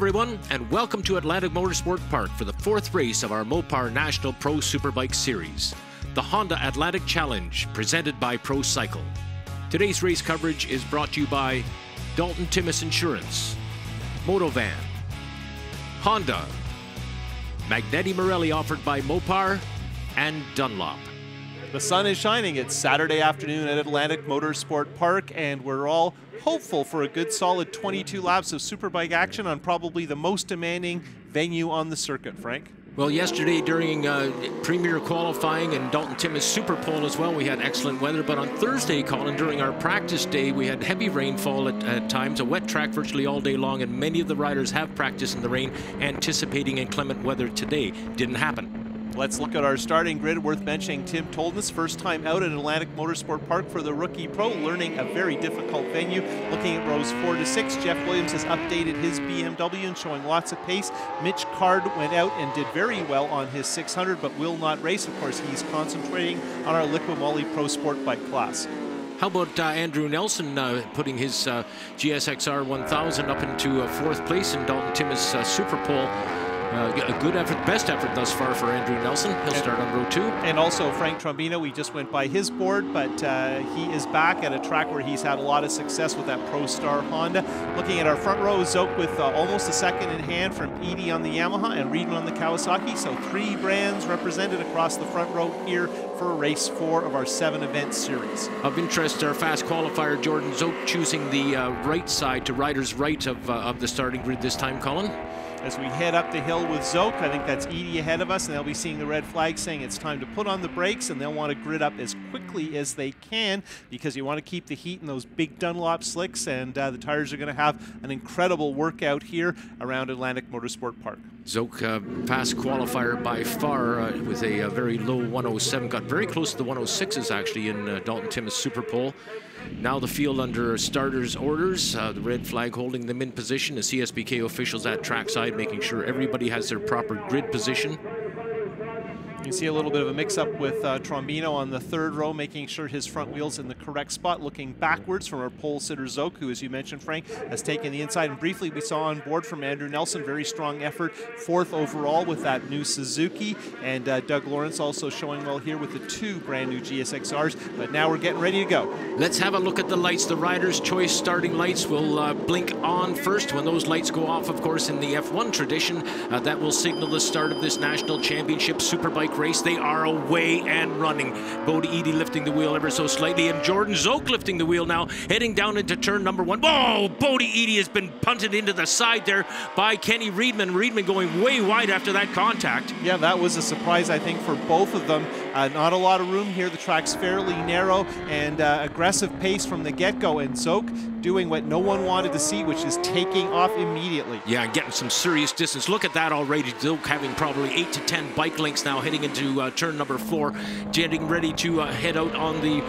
everyone, and welcome to Atlantic Motorsport Park for the 4th race of our Mopar National Pro Superbike Series, the Honda Atlantic Challenge, presented by Pro Cycle. Today's race coverage is brought to you by Dalton Timmis Insurance, Motovan, Honda, Magneti Marelli offered by Mopar, and Dunlop. The sun is shining. It's Saturday afternoon at Atlantic Motorsport Park, and we're all hopeful for a good solid 22 laps of Superbike action on probably the most demanding venue on the circuit, Frank. Well, yesterday during Premier qualifying and Dalton Timmis Super Pole as well, we had excellent weather. But on Thursday, Colin, during our practice day, we had heavy rainfall at times, a wet track virtually all day long, and many of the riders have practiced in the rain, anticipating inclement weather today. Didn't happen. Let's look at our starting grid. Worth mentioning Tim Tolden's first time out at Atlantic Motorsport Park for the Rookie Pro, learning a very difficult venue. Looking at rows 4 to 6, Jeff Williams has updated his BMW and showing lots of pace. Mitch Card went out and did very well on his 600, but will not race. Of course, he's concentrating on our Liqui Moly Pro Sport Bike class. How about Andrew Nelson putting his GSXR 1000 up into 4th place in Dalton Timmis Super Pole? A good effort, best effort thus far for Andrew Nelson. He'll start on row 2. And also Frank Trombino, we just went by his board, but he is back at a track where he's had a lot of success with that Pro Star Honda. Looking at our front row, Zoke with almost a second in hand from Edie on the Yamaha and Reedman on the Kawasaki. So 3 brands represented across the front row here for race 4 of our 7-event series. Of interest, our fast qualifier Jordan Zoke choosing the right side to rider's right of the starting grid this time, Colin. As we head up the hill with Zoke, I think that's Edie ahead of us, and they'll be seeing the red flag saying it's time to put on the brakes, and they'll want to grid up as quickly as they can because you want to keep the heat in those big Dunlop slicks, and the tires are going to have an incredible workout here around Atlantic Motorsport Park. Zoke, fast qualifier by far with a very low 107, got very close to the 106s actually in Dalton Timmis Super Pole. Now the field under starters' orders, the red flag holding them in position, the CSBK officials at trackside making sure everybody has their proper grid position. You can see a little bit of a mix-up with Trombino on the 3rd row, making sure his front wheel's in the correct spot, looking backwards from our pole sitter Zoke, who, as you mentioned, Frank, has taken the inside. And briefly, we saw on board from Andrew Nelson, very strong effort, 4th overall with that new Suzuki. And Doug Lawrence also showing well here with the 2 brand new GSXRs. But now we're getting ready to go. Let's have a look at the lights. The rider's choice starting lights will blink on first. When those lights go off, of course, in the F1 tradition, that will signal the start of this National Championship Superbike race. They are away and running. Bodie Edie lifting the wheel ever so slightly, and Jordan Zoke lifting the wheel now, heading down into turn number 1. Whoa! Bodie Edie has been punted into the side there by Kenny Reedman. Reedman going way wide after that contact. Yeah, that was a surprise, I think, for both of them. Not a lot of room here. The track's fairly narrow, and aggressive pace from the get-go, and Zoke doing what no one wanted to see, which is taking off immediately. Yeah, getting some serious distance. Look at that already. Zoke having probably 8 to 10 bike lengths now, heading into turn number 4, getting ready to head out on the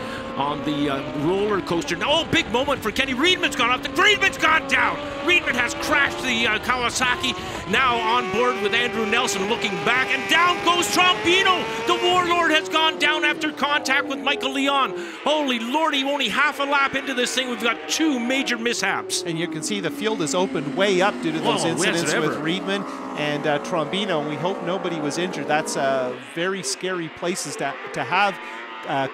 roller coaster. Now, oh, big moment for Kenny. Reedman's gone off. Reedman's gone down. Reedman has crashed the Kawasaki. Now on board with Andrew Nelson, looking back, and down goes Trombino. The Warlord has gone down after contact with Michael Leon. Holy lordy, only half a lap into this thing, we've got 2 major mishaps. And you can see the field is opened way up due to those incidents with Reedman and Trombino, and we hope nobody was injured. That's very scary places to have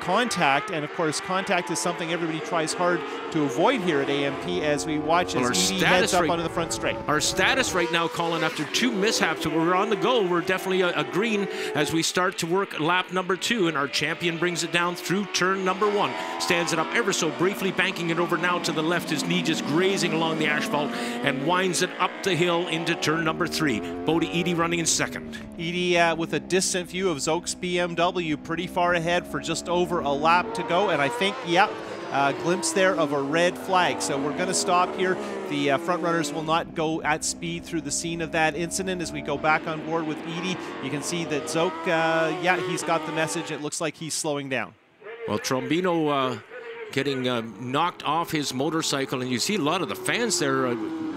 contact, and of course contact is something everybody tries hard to avoid here at AMP as we watch as Edie heads up onto the front straight. Our status right now, Colin, after 2 mishaps, so we're on the go. We're definitely a green as we start to work lap number 2, and our champion brings it down through turn number 1. Stands it up ever so briefly, banking it over now to the left, his knee just grazing along the asphalt, and winds it up the hill into turn number 3. Bodie Edie running in 2nd. Edie with a distant view of Zoke's BMW, pretty far ahead for just over a lap to go, and I think, yep, a glimpse there of a red flag. So we're going to stop here. The front runners will not go at speed through the scene of that incident. As we go back on board with Edie, you can see that Zoke, yeah, he's got the message. It looks like he's slowing down. Well, Trombino getting knocked off his motorcycle, and you see a lot of the fans there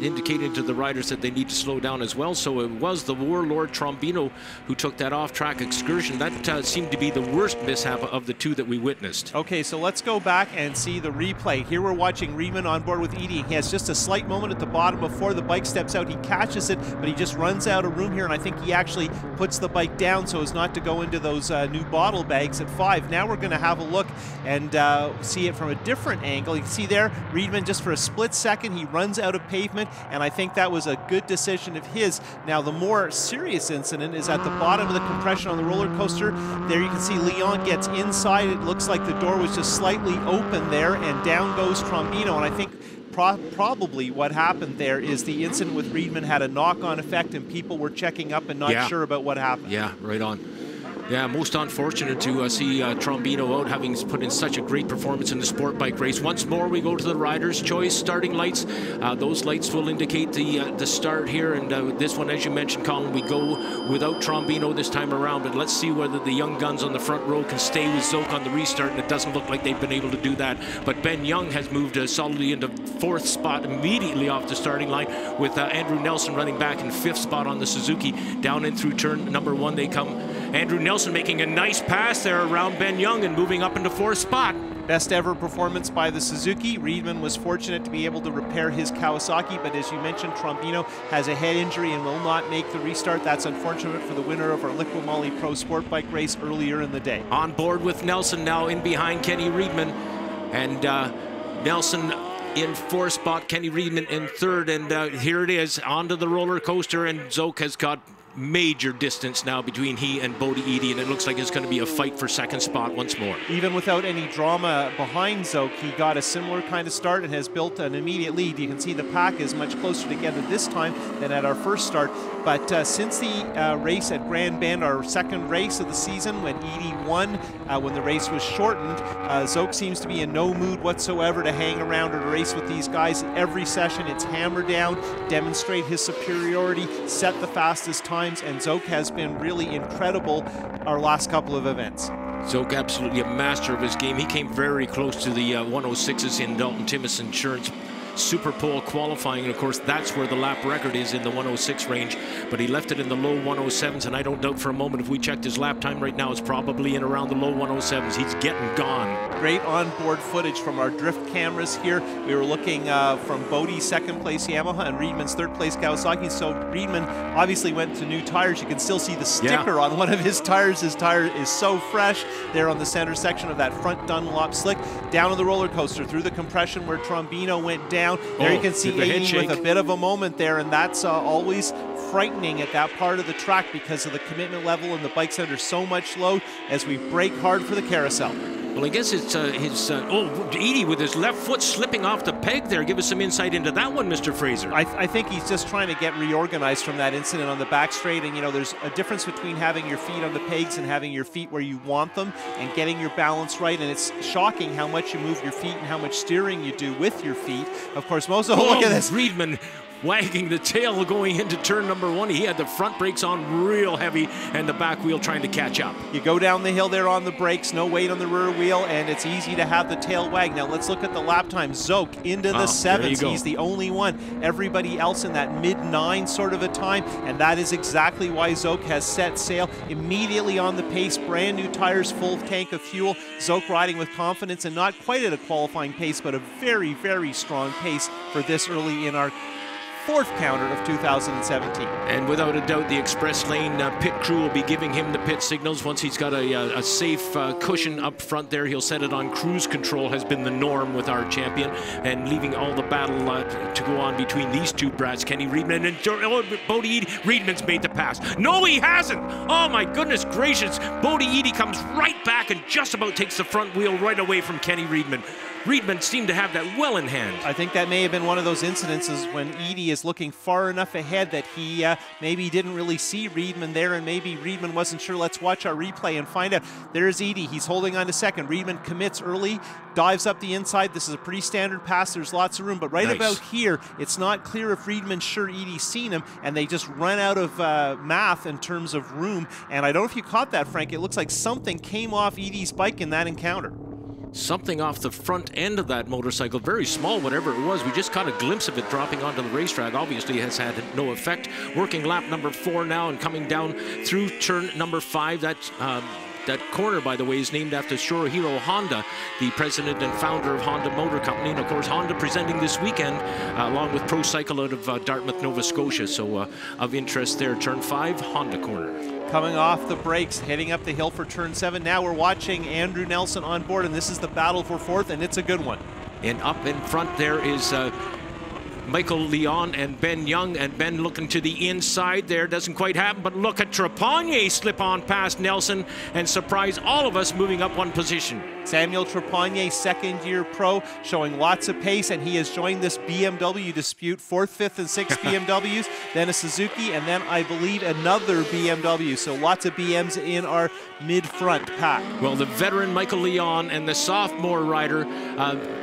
indicating to the riders that they need to slow down as well. So it was the Warlord Trombino who took that off-track excursion. That seemed to be the worst mishap of the two that we witnessed. Okay, so let's go back and see the replay. Here we're watching Riedman on board with Edie. He has just a slight moment at the bottom before the bike steps out. He catches it, but he just runs out of room here, and I think he actually puts the bike down so as not to go into those new bottle bags at 5. Now we're going to have a look and see it from a different angle. You can see there, Riedman just for a split second, he runs out of pavement, and I think that was a good decision of his. Now the more serious incident is at the bottom of the compression on the roller coaster. There you can see Leon gets inside. It looks like the door was just slightly open there, and down goes Trombino, and I think probably what happened there is the incident with Riedman had a knock-on effect, and people were checking up and not sure about what happened. Yeah, right on. Yeah, most unfortunate to see Trombino out, having put in such a great performance in the sport bike race. Once more, we go to the rider's choice starting lights. Those lights will indicate the start here, and this one, as you mentioned, Colin, we go without Trombino this time around, but let's see whether the young guns on the front row can stay with Zoke on the restart, and it doesn't look like they've been able to do that. But Ben Young has moved solidly into 4th spot immediately off the starting line, with Andrew Nelson running back in 5th spot on the Suzuki. Down in through turn number 1 they come. Andrew Nelson making a nice pass there around Ben Young and moving up into 4th spot. Best ever performance by the Suzuki. Riedman was fortunate to be able to repair his Kawasaki, but as you mentioned, Trombino has a head injury and will not make the restart. That's unfortunate for the winner of our Liqui-Moly Pro Sportbike race earlier in the day. On board with Nelson now in behind Kenny Riedman, and Nelson in 4th spot, Kenny Riedman in 3rd, and here it is onto the roller coaster, and Zoke has got major distance now between he and Bodie Eadie, and it looks like it's going to be a fight for 2nd spot once more. Even without any drama behind Zoke, he got a similar kind of start and has built an immediate lead. You can see the pack is much closer together this time than at our first start. But since the race at Grand Bend, our 2nd race of the season, when Eadie won, when the race was shortened, Zoke seems to be in no mood whatsoever to hang around or to race with these guys. Every session, it's hammer down, demonstrate his superiority, set the fastest times, and Zoke has been really incredible our last couple of events. Zoke absolutely a master of his game. He came very close to the 106s in Dalton Timmis Insurance Super Pole qualifying, and of course that's where the lap record is, in the 106 range, but he left it in the low 107s, and I don't doubt for a moment if we checked his lap time right now, it's probably in around the low 107s. He's getting gone. Great onboard footage from our drift cameras here. We were looking from Bodie's 2nd place Yamaha and Riedman's 3rd place Kawasaki. So Riedman obviously went to new tires. You can still see the sticker on one of his tires. His tire is so fresh there on the center section of that front Dunlop slick. Down on the roller coaster through the compression where Trombino went down. There you can see Eadie with a bit of a moment there, and that's always frightening at that part of the track because of the commitment level, and the bike's under so much load as we brake hard for the carousel. Well, I guess it's Eadie with his left foot slipping off the peg there. Give us some insight into that one, Mr. Fraser. I think he's just trying to get reorganized from that incident on the back straight. And, you know, there's a difference between having your feet on the pegs and having your feet where you want them and getting your balance right. And it's shocking how much you move your feet and how much steering you do with your feet. Of course, look at this. Riedman wagging the tail going into turn number 1. He had the front brakes on real heavy and the back wheel trying to catch up. You go down the hill there on the brakes, no weight on the rear wheel, and it's easy to have the tail wag. Now let's look at the lap time. Zoke into the 7s. He's the only one. Everybody else in that mid-9 sort of a time, and that is exactly why Zoke has set sail immediately on the pace. Brand new tires, full tank of fuel. Zoke riding with confidence, and not quite at a qualifying pace, but a very, very strong pace for this early in our 4th counter of 2017. And without a doubt, the express lane pit crew will be giving him the pit signals once he's got a safe cushion up front there. He'll set it on cruise control, has been the norm with our champion, and leaving all the battle to go on between these two brats, Kenny Riedman and Bodie Eadie. Riedman's made the pass. No, he hasn't. Oh my goodness gracious. Bodie Eadie comes right back and just about takes the front wheel right away from Kenny Riedman. Riedman seemed to have that well in hand. I think that may have been one of those incidences when Eadie is looking far enough ahead that he maybe didn't really see Riedman there, and maybe Riedman wasn't sure. Let's watch our replay and find out. There's Eadie. He's holding on to 2nd. Riedman commits early, dives up the inside. This is a pretty standard pass. There's lots of room, but right about here, it's not clear if Riedman's sure Eadie's seen him, and they just run out of math in terms of room. And I don't know if you caught that, Frank. It looks like something came off Eadie's bike in that encounter. something off the front end of that motorcycle, very small, whatever it was. We just caught a glimpse of it dropping onto the racetrack. Obviously has had no effect. Working lap number 4 now and coming down through turn number 5. That corner, by the way, is named after Shorohiro Honda, the president and founder of Honda Motor Company. And of course, Honda presenting this weekend, along with Pro Cycle out of Dartmouth, Nova Scotia. So of interest there, turn 5, Honda corner. Coming off the brakes, heading up the hill for turn 7. Now we're watching Andrew Nelson on board, and this is the battle for 4th, and it's a good one. And up in front there is Michael Leon and Ben Young, and Ben looking to the inside there. Doesn't quite happen, but look at Trepagnier slip on past Nelson and surprise all of us, moving up 1 position. Samuel Trepagnier, second-year pro, showing lots of pace, and he has joined this BMW dispute. 4th, 5th, and 6th BMWs, then a Suzuki, and then I believe another BMW. So lots of BMs in our mid-front pack. Well, the veteran Michael Leon and the sophomore rider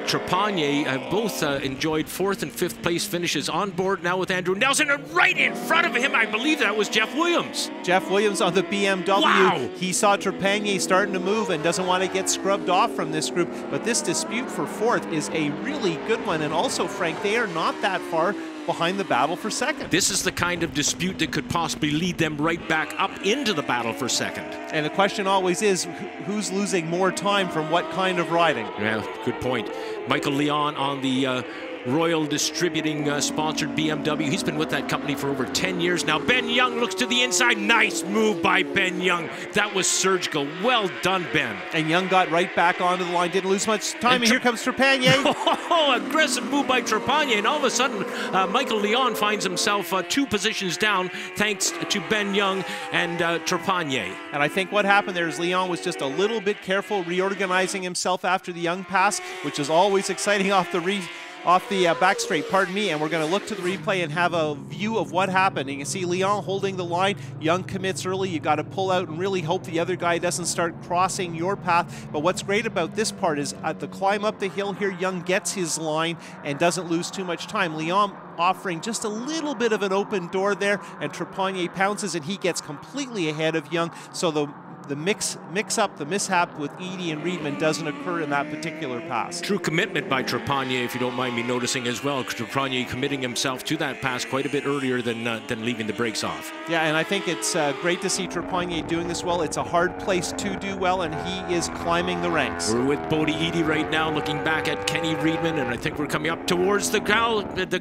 Trepagnier have both enjoyed 4th and 5th place finishes on board now with Andrew Nelson, and right in front of him, I believe that was Jeff Williams. Jeff Williams on the BMW. Wow. He saw Trepagnier starting to move and doesn't want to get scrubbed off from this group, but this dispute for 4th is a really good one. And also, Frank, they are not that far behind the battle for 2nd. This is the kind of dispute that could possibly lead them right back up into the battle for 2nd. And the question always is, who's losing more time from what kind of riding? Yeah, good point. Michael Leon on the Royal Distributing sponsored BMW. He's been with that company for over 10 years now. Ben Young looks to the inside. Nice move by Ben Young. That was surgical. Well done, Ben. And Young got right back onto the line. Didn't lose much time. And here comes Trepagnier. Oh, aggressive move by Trepagnier. And all of a sudden, Michael Leon finds himself 2 positions down thanks to Ben Young and Trepagnier. And I think what happened there is Leon was just a little bit careful, reorganizing himself after the Young pass, which is always exciting off the back straight, pardon me, and we're going to look to the replay and have a view of what happened. You can see Leon holding the line. Young commits early. You got to pull out and really hope the other guy doesn't start crossing your path. But what's great about this part is at the climb up the hill here, Young gets his line and doesn't lose too much time. Leon offering just a little bit of an open door there, and Trepagnier pounces and he gets completely ahead of Young. So the mix-up, the mishap with Eadie and Reedman doesn't occur in that particular pass. True commitment by Trepagnier, if you don't mind me noticing as well. Trepagnier committing himself to that pass quite a bit earlier than leaving the brakes off. Yeah, and I think it's great to see Trepagnier doing this well. It's a hard place to do well, and he is climbing the ranks. We're with Bodie Eadie right now, looking back at Kenny Reedman, and I think we're coming up towards the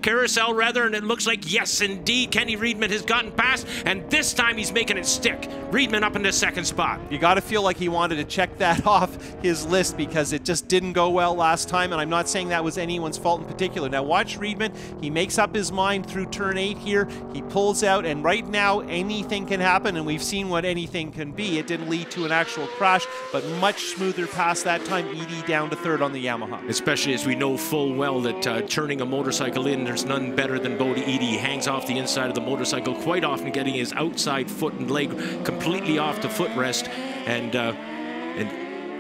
carousel, rather, and it looks like, yes, indeed, Kenny Reedman has gotten past, and this time he's making it stick. Reedman up in the 2nd spot. You got to feel like he wanted to check that off his list because it just didn't go well last time, and I'm not saying that was anyone's fault in particular. Now watch Reedman. He makes up his mind through turn 8 here. He pulls out, and right now anything can happen, and we've seen what anything can be. It didn't lead to an actual crash, but much smoother past that time. Eadie down to 3rd on the Yamaha. Especially as we know full well that turning a motorcycle in, there's none better than Bodie Eadie. He hangs off the inside of the motorcycle, quite often getting his outside foot and leg completely off the footrest. And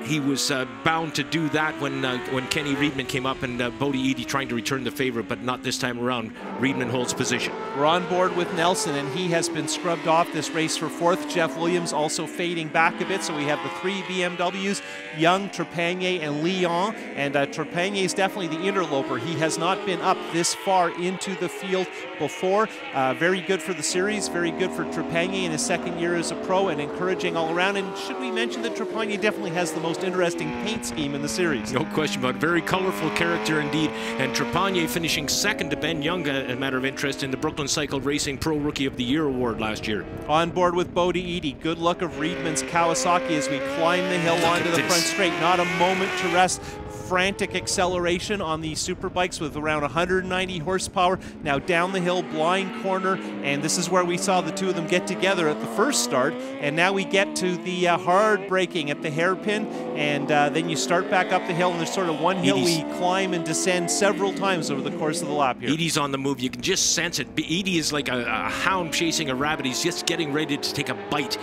he was bound to do that when Kenny Reedman came up, and Bodie Eadie trying to return the favor, but not this time around. Reedman holds position. We're on board with Nelson, and he has been scrubbed off this race for 4th. Jeff Williams also fading back a bit, so we have the 3 BMWs, Young, Trepagnier, and Leon. And Trepagnier is definitely the interloper. He has not been up this far into the field before. Very good for the series, very good for Trepagnier in his 2nd year as a pro, and encouraging all around. And should we mention that Trepagnier definitely has the most interesting paint scheme in the series? No question about it. Very colorful character indeed. And Trepagnier finishing 2nd to Ben Young, a matter of interest, in the Brooklyn Cycle Racing Pro Rookie of the Year award last year. On board with Bodie Eadie. Good look of Reedman's Kawasaki as we climb the hill onto the front straight. Not a moment to rest. Frantic acceleration on the Superbikes with around 190 horsepower. Now down the hill, blind corner, and this is where we saw the 2 of them get together at the first start. And now we get to the hard braking at the hairpin, and then you start back up the hill, and there's sort of one hill we climb and descend several times over the course of the lap here. Eadie's on the move. You can just sense it. Eadie is like a hound chasing a rabbit. He's just getting ready to take a bite.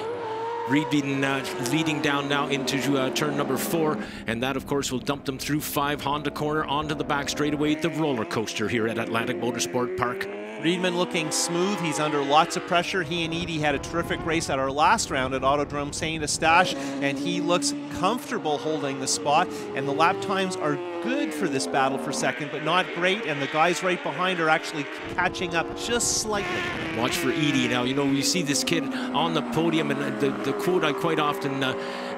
Reedman leading down now into turn number 4, and that of course will dump them through 5 Honda corner onto the back straightaway, the roller coaster here at Atlantic Motorsport Park. Riedman looking smooth. He's under lots of pressure. He and Edie had a terrific race at our last round at Autodrome Saint-Eustache, and he looks comfortable holding the spot, and the lap times are good for this battle for second, but not great, and the guys right behind are actually catching up just slightly. Watch for Edie now. You know, you see this kid on the podium, and the quote I quite often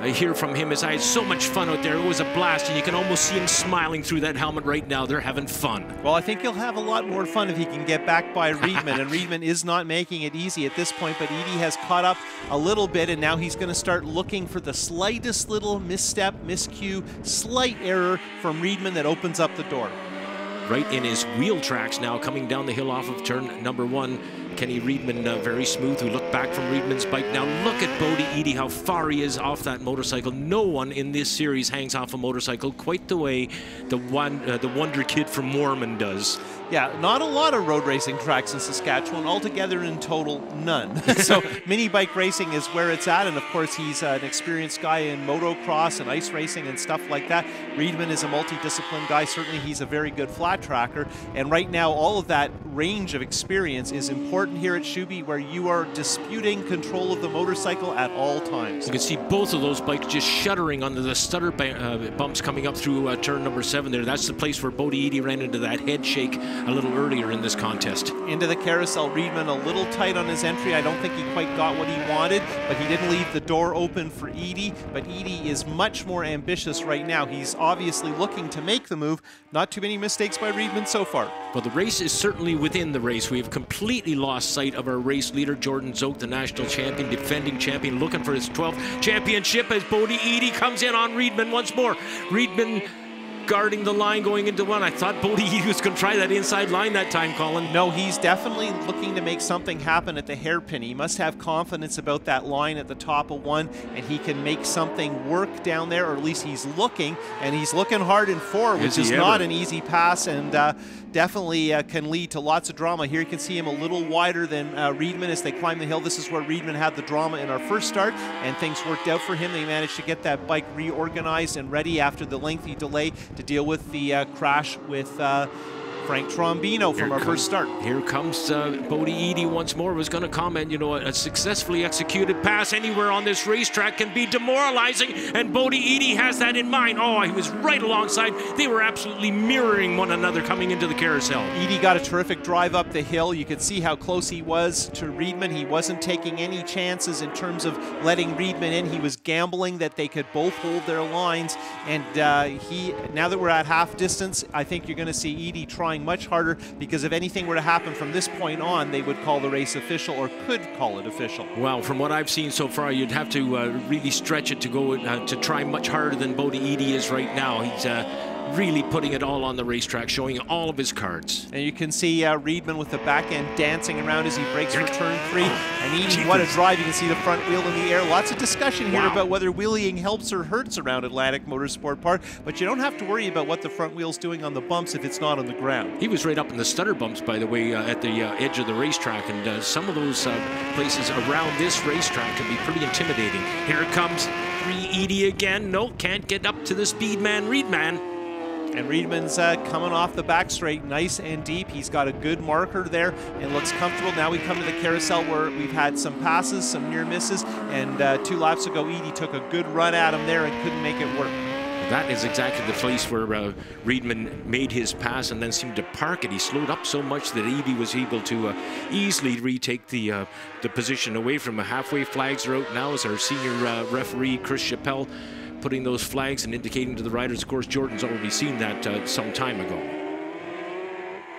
hear from him is, I had so much fun out there. It was a blast, and you can almost see him smiling through that helmet right now. They're having fun. Well, I think he'll have a lot more fun if he can get back by Riedman, and Riedman is not making it easy at this point, but Edie has caught up a little bit, and now he's going to start looking for the slightest little misstep, miscue, slight error from Riedman that opens up the door. Right in his wheel tracks now, coming down the hill off of turn number 1. Kenny Riedman, very smooth, who looked back from Riedman's bike. Now look at Bodie Edie, how far he is off that motorcycle. No one in this series hangs off a motorcycle quite the way the wonder kid from Mormon does. Yeah, not a lot of road racing tracks in Saskatchewan. Altogether in total, none. So mini bike racing is where it's at, and of course he's an experienced guy in motocross and ice racing and stuff like that. Riedman is a multidisciplined guy. Certainly he's a very good flat tracker, and right now all of that range of experience is important here at Shubie, where you are disputing control of the motorcycle at all times. You can see both of those bikes just shuddering under the stutter bumps coming up through turn number 7 there. That's the place where Bodie Edie ran into that head shake a little earlier in this contest. Into the carousel, Riedman a little tight on his entry. I don't think he quite got what he wanted, but he didn't leave the door open for Edie. But Edie is much more ambitious right now. He's obviously looking to make the move. Not too many mistakes by Riedman so far. Well, the race is certainly within the race. We have completely lost sight of our race leader, Jordan Zoke, the national champion, defending champion, looking for his 12th championship as Bodie Edie comes in on Riedman once more. Riedman guarding the line going into 1. I thought Bodie Edie was going to try that inside line that time, Colin. No, he's definitely looking to make something happen at the hairpin. He must have confidence about that line at the top of 1, and he can make something work down there, or at least he's looking, and he's looking hard in 4, which is not an easy pass, and definitely can lead to lots of drama. Here you can see him a little wider than Riedman as they climb the hill. This is where Riedman had the drama in our first start, and things worked out for him. They managed to get that bike reorganized and ready after the lengthy delay to deal with the crash with Frank Trombino from our first start. Here comes Bodie Edie once more. Was going to comment, you know, a successfully executed pass anywhere on this racetrack can be demoralizing, and Bodie Edie has that in mind. Oh, he was right alongside. They were absolutely mirroring one another coming into the carousel. Edie got a terrific drive up the hill. You could see how close he was to Riedman. He wasn't taking any chances in terms of letting Riedman in. He was gambling that they could both hold their lines, and now that we're at half distance, I think you're going to see Edie trying much harder, because if anything were to happen from this point on, they would call the race official, or could call it official. Well, from what I've seen so far, you'd have to really stretch it to go to try much harder than Bodie Edie is right now. He's really putting it all on the racetrack, showing all of his cards. And you can see Riedman with the back end dancing around as he breaks for turn 3. And Edie, what a drive. You can see the front wheel in the air. Lots of discussion here about whether wheeling helps or hurts around Atlantic Motorsport Park, but you don't have to worry about what the front wheel's doing on the bumps if it's not on the ground. He was right up in the stutter bumps, by the way, at the edge of the racetrack, and some of those places around this racetrack can be pretty intimidating. Here it comes, Edie again. No, can't get up to the speed man, Riedman. And Riedman's coming off the back straight, nice and deep. He's got a good marker there and looks comfortable. Now we come to the carousel where we've had some passes, some near misses, and 2 laps ago, Edie took a good run at him there and couldn't make it work. That is exactly the place where Riedman made his pass and then seemed to park it. He slowed up so much that Edie was able to easily retake the position away from him. Halfway flags are out now as our senior referee, Chris Chappelle, putting those flags and indicating to the riders. Of course, Jordan's already seen that some time ago.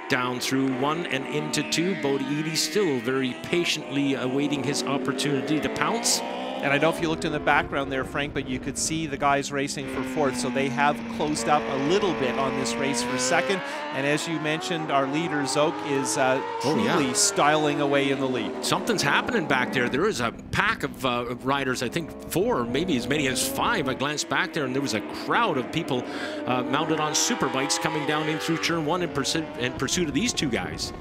Down through 1 and into 2. Bodie Edie still very patiently awaiting his opportunity to pounce. And I don't know if you looked in the background there, Frank, but you could see the guys racing for 4th. So they have closed up a little bit on this race for 2nd. And as you mentioned, our leader, Zoke, is truly styling away in the lead. Something's happening back there. There is a pack of riders, I think 4, maybe as many as 5. I glanced back there, and there was a crowd of people mounted on superbikes coming down in through turn 1 in pursuit of these 2 guys.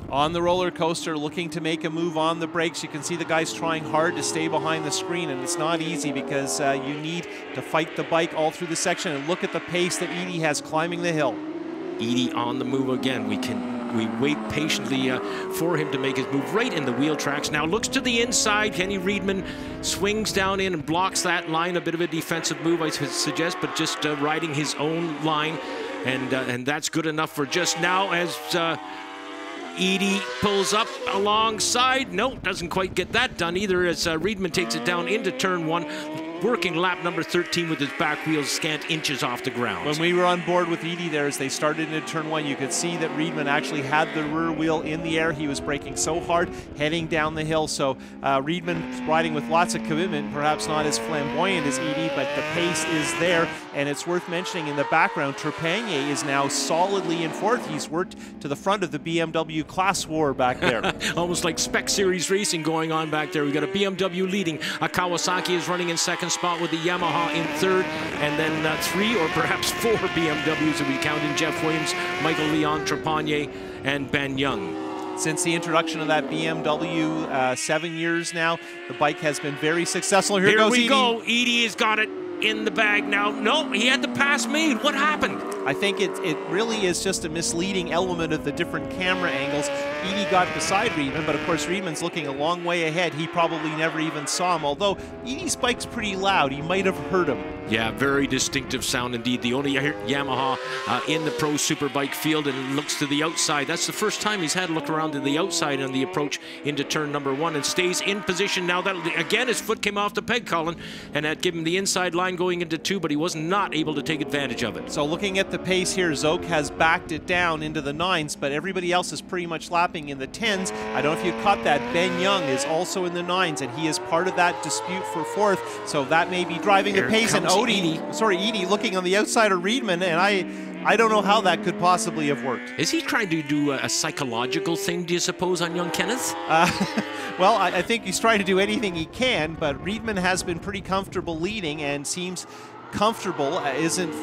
On the roller coaster, looking to make a move on the brakes. You can see the guys trying hard to stay behind the screen, and it's not easy because you need to fight the bike all through the section. And look at the pace that Edie has climbing the hill. Edie on the move again. We can we wait patiently for him to make his move right in the wheel tracks. Now looks to the inside. Kenny Reedman swings down in and blocks that line. A bit of a defensive move, I suggest, but just riding his own line. And that's good enough for just now as Edie pulls up alongside. No, doesn't quite get that done either as Reedman takes it down into turn 1. Working lap number 13 with his back wheels scant inches off the ground. When we were on board with Edie there as they started into turn 1, you could see that Reedman actually had the rear wheel in the air. He was braking so hard heading down the hill. So Reedman riding with lots of commitment, perhaps not as flamboyant as Edie, but the pace is there. And it's worth mentioning in the background, Trepanier is now solidly in 4th. He's worked to the front of the BMW class war back there. Almost like Spec Series racing going on back there. We've got a BMW leading. A Kawasaki is running in 2nd spot with the Yamaha in 3rd, and then 3 or perhaps 4 BMWs if we count in Jeff Williams, Michael Leon, Trepanier, and Ben Young. Since the introduction of that BMW 7 years now, the bike has been very successful. Here goes Edie. Go. Edie has got it in the bag now. No, he had the pass made. What happened? I think it really is just a misleading element of the different camera angles. Edie got beside Reedman, but of course Reedman's looking a long way ahead. He probably never even saw him, although Edie's bike's pretty loud. He might have heard him. Yeah, very distinctive sound indeed. The only Yamaha in the Pro Superbike field, and it looks to the outside. That's the first time he's had a look around to the outside on the approach into turn number 1 and stays in position now. That again, his foot came off the peg, Colin, and that gave him the inside line going into 2, but he was not able to take advantage of it. So looking at the pace here, Zoke has backed it down into the 9s, but everybody else is pretty much lapping in the 10s. I don't know if you caught that. Ben Young is also in the 9s, and he is part of that dispute for 4th, so that may be driving the pace. And Edie looking on the outside of Reedman, and I don't know how that could possibly have worked. Is he trying to do a psychological thing, do you suppose, on young Kenneth? Well, I think he's trying to do anything he can, but Reedman has been pretty comfortable leading and seems comfortable, isn't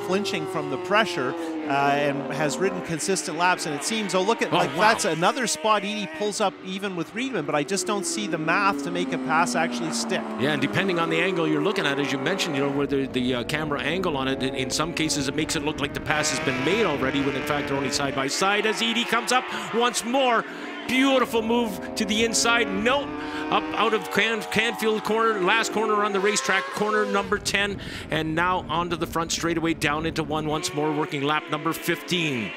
flinching from the pressure, and has ridden consistent laps. And it seems, that's another spot Edie pulls up even with Reedman, but I just don't see the math to make a pass actually stick. Yeah, and depending on the angle you're looking at, as you mentioned, you know, where the camera angle on it, in some cases it makes it look like the pass has been made already, when in fact they're only side by side as Edie comes up once more. Beautiful move to the inside. No, up out of Canfield corner, last corner on the racetrack, corner number 10, and now onto the front straightaway, down into 1 once more, working lap number 15.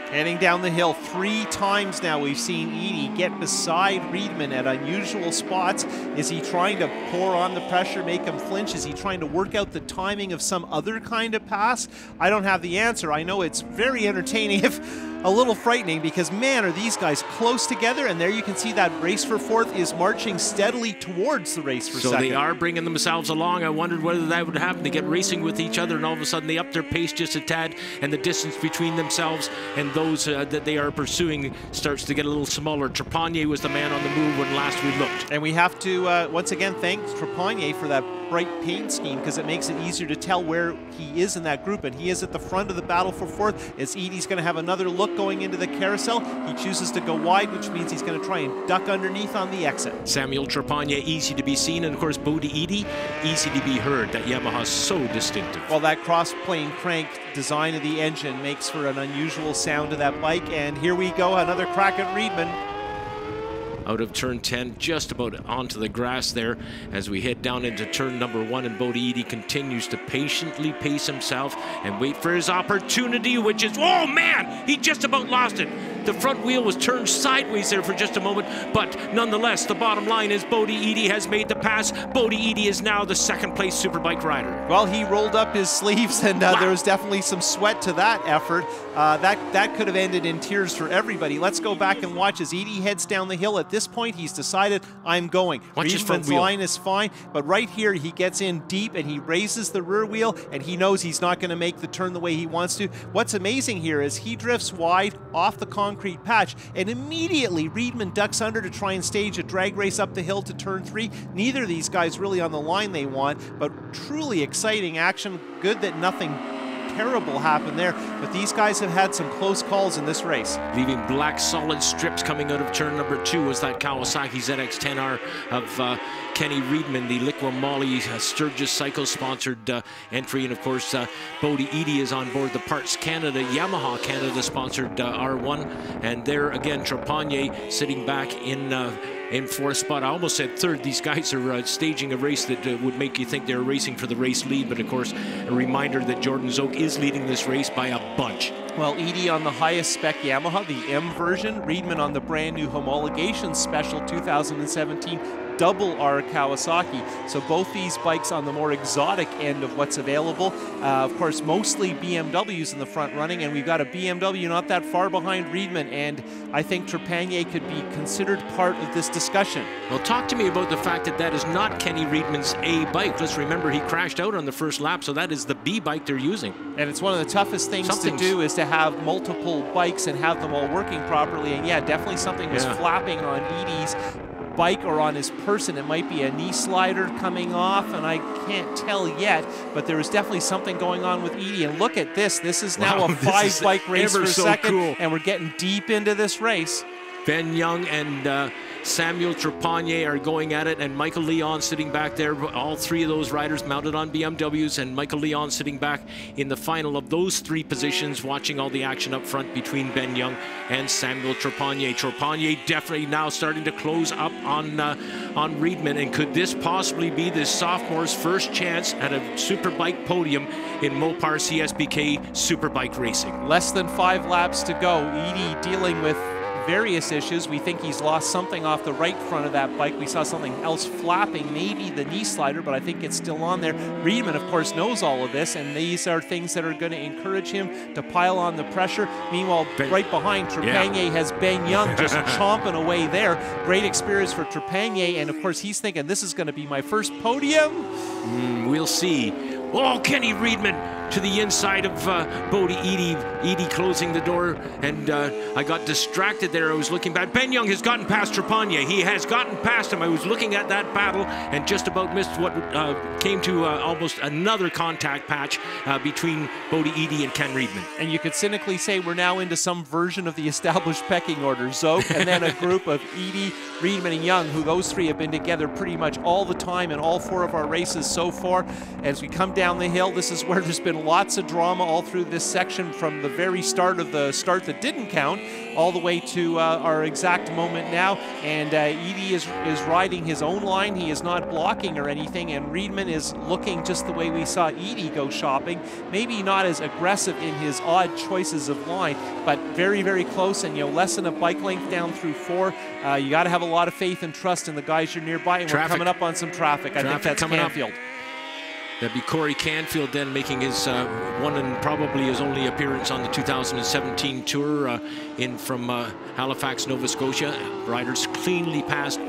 Heading down the hill 3 times now, we've seen Edie get beside Reedman at unusual spots. Is he trying to pour on the pressure, make him flinch? Is he trying to work out the timing of some other kind of pass? I don't have the answer. I know it's very entertaining, if a little frightening, because man, are these guys close together, and there you can see that race for 4th is marching steadily towards the race for 2nd. So they are bringing themselves along. I wondered whether that would happen, to get racing with each other, and all of a sudden they up their pace just a tad, and the distance between themselves and those that they are pursuing starts to get a little smaller. Trepanier was the man on the move when last we looked. And we have to once again thank Trepanier for that bright paint scheme, because it makes it easier to tell where he is in that group, and he is at the front of the battle for 4th. As Edie's going to have another look going into the carousel, he chooses to go wide, which means he's going to try and duck underneath on the exit. Samuel Trepanier, easy to be seen, and of course Bodie Edie, easy to be heard. That Yamaha's so distinctive. Well, that cross-plane crank design of the engine makes for an unusual sound to that bike, and here we go, another crack at Reedman. Out of turn 10, just about onto the grass there as we head down into turn number 1, and Bodie Edie continues to patiently pace himself and wait for his opportunity, which is, oh man, he just about lost it. The front wheel was turned sideways there for just a moment, but nonetheless, the bottom line is Bodie Edie has made the pass. Bodie Edie is now the 2nd place Superbike rider. Well, he rolled up his sleeves, and there was definitely some sweat to that effort. That could have ended in tears for everybody. Let's go back and watch as Edie heads down the hill. At this point, he's decided, I'm going. Reedman's line is fine, but right here, he gets in deep, and he raises the rear wheel, and he knows he's not going to make the turn the way he wants to. What's amazing here is he drifts wide off the concrete patch, and immediately Reedman ducks under to try and stage a drag race up the hill to turn 3. Neither of these guys really on the line they want, but truly exciting action. Good that nothing terrible happened there, but these guys have had some close calls in this race. Leaving black solid strips coming out of turn number 2 was that Kawasaki ZX-10R of Kenny Reedman, the Liqua Moly Sturgis Cycle-sponsored entry. And, of course, Bodie Eadie is on board the Parts Canada, Yamaha Canada-sponsored R1. And there, again, Trepanier sitting back in fourth spot. I almost said third. These guys are staging a race that would make you think they're racing for the race lead. But, of course, a reminder that Jordan Zoke is leading this race by a bunch. Well, Eadie on the highest spec Yamaha, the M version. Reedman on the brand new homologation special 2017 double R Kawasaki. So both these bikes on the more exotic end of what's available. Of course, mostly BMWs in the front running, and we've got a BMW not that far behind Reedman, and I think Trepanier could be considered part of this discussion. Well, talk to me about the fact that that is not Kenny Reedman's A bike. Let's remember he crashed out on the first lap, so that is the B bike they're using. And it's one of the toughest things to do is to have multiple bikes and have them all working properly, and yeah, definitely something was flapping on Eadie's bike or on his person. It might be a knee slider coming off, and I can't tell yet, but there is definitely something going on with Eadie. And look at this. This is now a 5-bike race per second, cool. And we're getting deep into this race. Ben Young and Samuel Trepanier are going at it, and Michael Leon sitting back there. All three of those riders mounted on BMWs, and Michael Leon sitting back in the final of those three positions, watching all the action up front between Ben Young and Samuel Trepanier. Trepanier definitely now starting to close up on Reedman, and could this possibly be this sophomore's first chance at a Superbike podium in Mopar CSBK Superbike racing? Less than 5 laps to go. Eadie dealing with various issues. We think he's lost something off the right front of that bike. We saw something else flapping, maybe the knee slider, but I think it's still on there. Reedman, of course, knows all of this, and these are things that are going to encourage him to pile on the pressure. Meanwhile, right behind, Trepanier has Ben Young just chomping away there. Great experience for Trepanier, and of course, he's thinking, this is going to be my first podium. We'll see. Oh, Kenny Reedman to the inside of Bodie Eadie. Eadie closing the door, and I got distracted there. I was looking back. Ben Young has gotten past Trepanier. He has gotten past him. I was looking at that battle and just about missed what came to almost another contact patch between Bodie Eadie and Ken Reedman. And you could cynically say we're now into some version of the established pecking order. Zoke and then a group of Eadie, Reedman, and Young, who those three have been together pretty much all the time in all 4 of our races so far. As we come down the hill, this is where there's been lots of drama all through this section, from the very start of the start that didn't count all the way to our exact moment now. And Eadie is riding his own line. He is not blocking or anything, and Reedman is looking just the way we saw Eadie go shopping. Maybe not as aggressive in his odd choices of line, but very, very close, and less than a bike length down through 4. You got to have a lot of faith and trust in the guys you're nearby, and we're coming up on some traffic. I think that's Canfield. That'd be Corey Canfield then, making his one and probably his only appearance on the 2017 Tour in from Halifax, Nova Scotia. Riders cleanly passed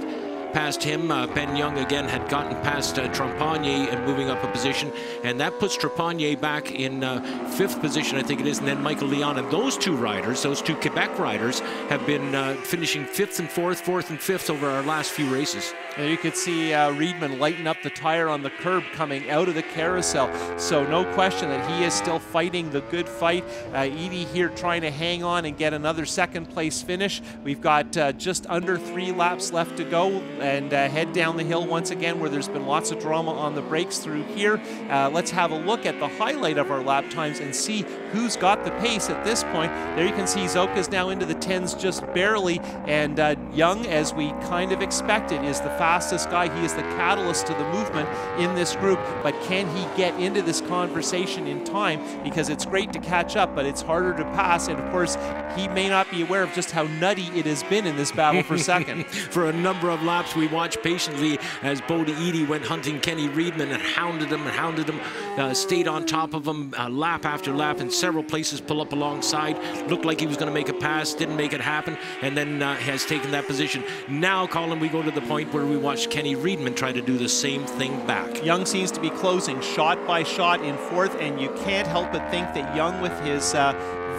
him. Ben Young again had gotten past Trepanier and moving up a position, and that puts Trepanier back in 5th position, I think it is, and then Michael Leon. And those two riders, those two Quebec riders, have been finishing 5th and 4th, 4th and 5th over our last few races. And you could see Reedman lighten up the tire on the curb coming out of the carousel. So no question that he is still fighting the good fight. Eadie here trying to hang on and get another 2nd place finish. We've got just under 3 laps left to go, and head down the hill once again, where there's been lots of drama on the brakes through here. Let's have a look at the highlight of our lap times and see who's got the pace at this point. There you can see Zoke is now into the 10s just barely, and Young, as we kind of expected, is the fastest guy. He is the catalyst to the movement in this group, but can he get into this conversation in time? Because it's great to catch up, but it's harder to pass, and of course, he may not be aware of just how nutty it has been in this battle for second. For a number of laps, we watched patiently as Bodie Eadie went hunting Kenny Reedman and hounded him, stayed on top of him lap after lap, in several places pull up alongside. Looked like he was going to make a pass, didn't make it happen, and then has taken that position. Now, Colin, we go to the point where we watched Kenny Reedman try to do the same thing back. Young seems to be closing shot by shot in 4th, and you can't help but think that Young, with his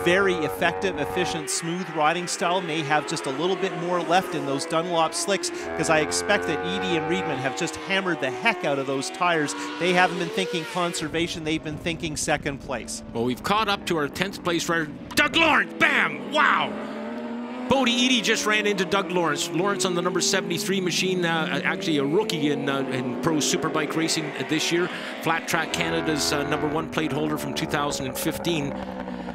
very effective, efficient, smooth riding style, may have just a little bit more left in those Dunlop slicks, because I expect that Eadie and Reedman have just hammered the heck out of those tires. They haven't been thinking conservation, they've been thinking 2nd place. Well, we've caught up to our 10th place rider, Doug Lawrence. Bam! Wow! Bodie Eadie just ran into Doug Lawrence. Lawrence on the number 73 machine, actually a rookie in Pro Superbike racing this year. Flat Track Canada's #1 plate holder from 2015.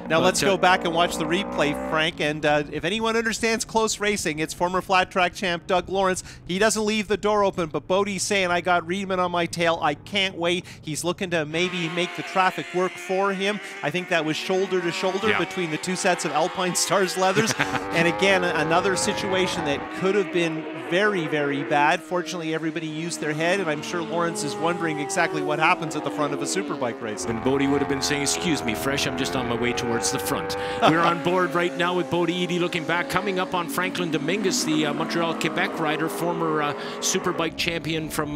Now let's go back and watch the replay, Frank, and if anyone understands close racing, it's former flat track champ Doug Lawrence. He doesn't leave the door open, but Bodie's saying, I got Riedman on my tail, I can't wait. He's looking to maybe make the traffic work for him. I think that was shoulder to shoulder between the two sets of Alpine Stars leathers. And again, another situation that could have been very, very bad. Fortunately, everybody used their head, and I'm sure Lawrence is wondering exactly what happens at the front of a superbike race. And Bodie would have been saying, excuse me, Fresh, I'm just on my way towards the front. We're on board right now with Bodie Eadie looking back. Coming up on Franklin Dominguez, the Montreal, Quebec rider, former Superbike champion from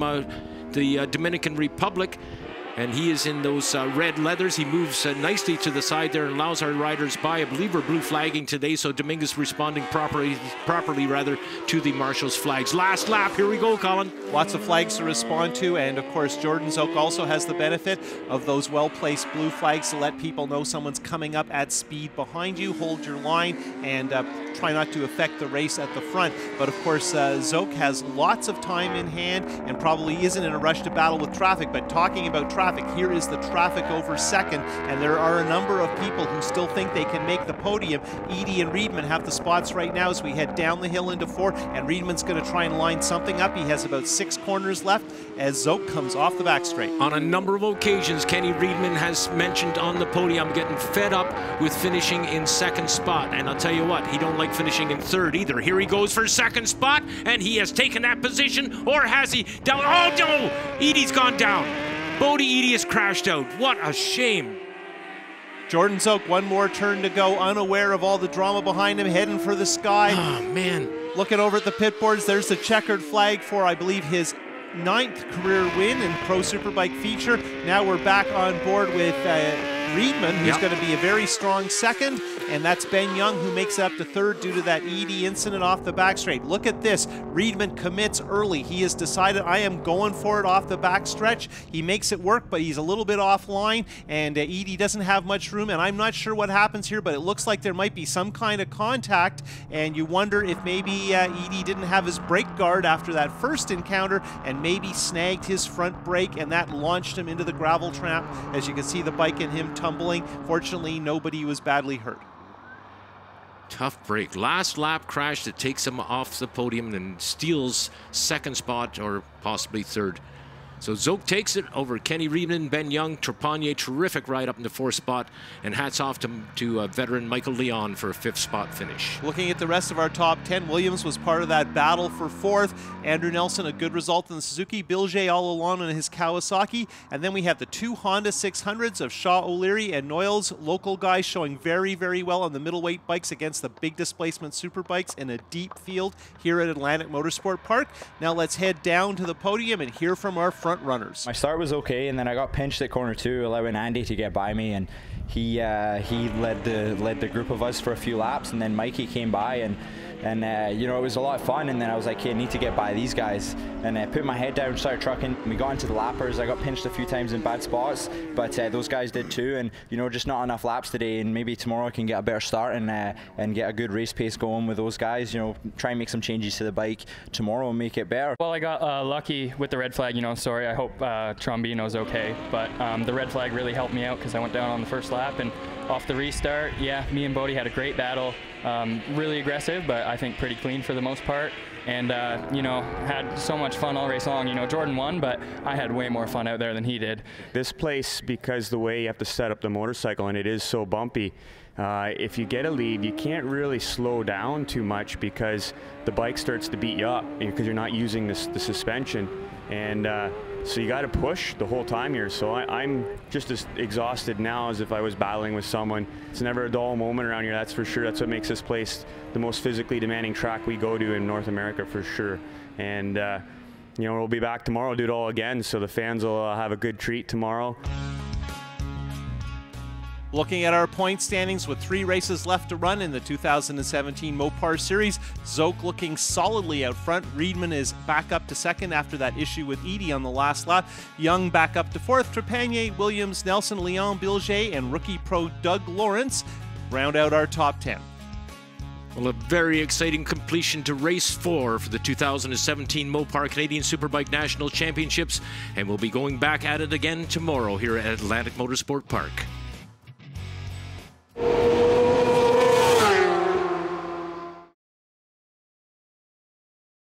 the Dominican Republic. And he is in those red leathers. He moves nicely to the side there and allows our riders by. I believe we're blue flagging today, so Dominguez responding properly to the marshal's flags. Last lap, here we go, Colin. Lots of flags to respond to, and of course Jordan Zook also has the benefit of those well-placed blue flags to let people know someone's coming up at speed behind you. Hold your line and try not to affect the race at the front. But of course Zook has lots of time in hand and probably isn't in a rush to battle with traffic. But talking about traffic, here is the traffic over second, and there are a number of people who still think they can make the podium. Eadie and Riedman have the spots right now as we head down the hill into 4, and Riedman's going to try and line something up. He has about 6 corners left as Zook comes off the back straight. On a number of occasions, Kenny Riedman has mentioned on the podium, I'm getting fed up with finishing in second spot, and I'll tell you what, he don't like finishing in third either. Here he goes for second spot, and he has taken that position, or has he? Down? Oh no, Eadie's gone down. Bodie Eadie has crashed out. What a shame. Jordan Zook, one more turn to go, unaware of all the drama behind him, heading for the sky. Oh, man. Looking over at the pit boards, there's the checkered flag for, I believe, his 9th career win in Pro Superbike feature. Now we're back on board with Riedman, who's going to be a very strong second, and that's Ben Young, who makes it up to third due to that Eadie incident off the back straight. Look at this. Riedman commits early. He has decided, I am going for it off the back stretch. He makes it work, but he's a little bit offline, and Eadie doesn't have much room, and I'm not sure what happens here, but it looks like there might be some kind of contact, and you wonder if maybe Eadie didn't have his brake guard after that first encounter and maybe snagged his front brake, and that launched him into the gravel trap. As you can see, the bike and him tumbling. Fortunately, nobody was badly hurt. Tough break. Last lap crash that takes him off the podium and steals second spot or possibly third. So Zook takes it over Kenny Riedman, Ben Young, Trepanier, terrific ride up in the 4th spot, and hats off to veteran Michael Leon for a 5th spot finish. Looking at the rest of our top 10, Williams was part of that battle for 4th. Andrew Nelson, a good result in the Suzuki. Bilge all alone in his Kawasaki. And then we have the 2 Honda 600s of Shaw O'Leary and Noyles, local guys showing very, very well on the middleweight bikes against the big displacement superbikes in a deep field here at Atlantic Motorsport Park. Now let's head down to the podium and hear from our front runners. My start was okay, and then I got pinched at corner 2, allowing Andy to get by me, and he led the group of us for a few laps, and then Mikey came by, and you know, it was a lot of fun. And then I was like, hey, I need to get by these guys, and I put my head down, started trucking. We got into the lappers. I got pinched a few times in bad spots, but those guys did too, and you know, just not enough laps today, and maybe tomorrow I can get a better start and get a good race pace going with those guys. You know, try and make some changes to the bike tomorrow and make it better. Well, I got lucky with the red flag, you know, sorry, I hope Trombino's okay, but the red flag really helped me out because I went down on the first lap, and off the restart, yeah, me and Bodie had a great battle, really aggressive, but I think pretty clean for the most part, and you know, had so much fun all race long. You know, Jordan won, but I had way more fun out there than he did. This place, because the way you have to set up the motorcycle, and it is so bumpy, if you get a lead, you can't really slow down too much because the bike starts to beat you up because you're not using the suspension, and so you got to push the whole time here. So I'm just as exhausted now as if I was battling with someone. It's never a dull moment around here, that's for sure. That's what makes this place the most physically demanding track we go to in North America for sure. And you know, we'll be back tomorrow, do it all again, so the fans will have a good treat tomorrow. Looking at our point standings with 3 races left to run in the 2017 Mopar Series, Zook looking solidly out front. Riedman is back up to second after that issue with Eadie on the last lap. Young back up to 4th. Trepanier, Williams, Nelson, Leon, Bilge, and rookie pro Doug Lawrence round out our top 10. Well, a very exciting completion to race 4 for the 2017 Mopar Canadian Superbike National Championships, and we'll be going back at it again tomorrow here at Atlantic Motorsport Park.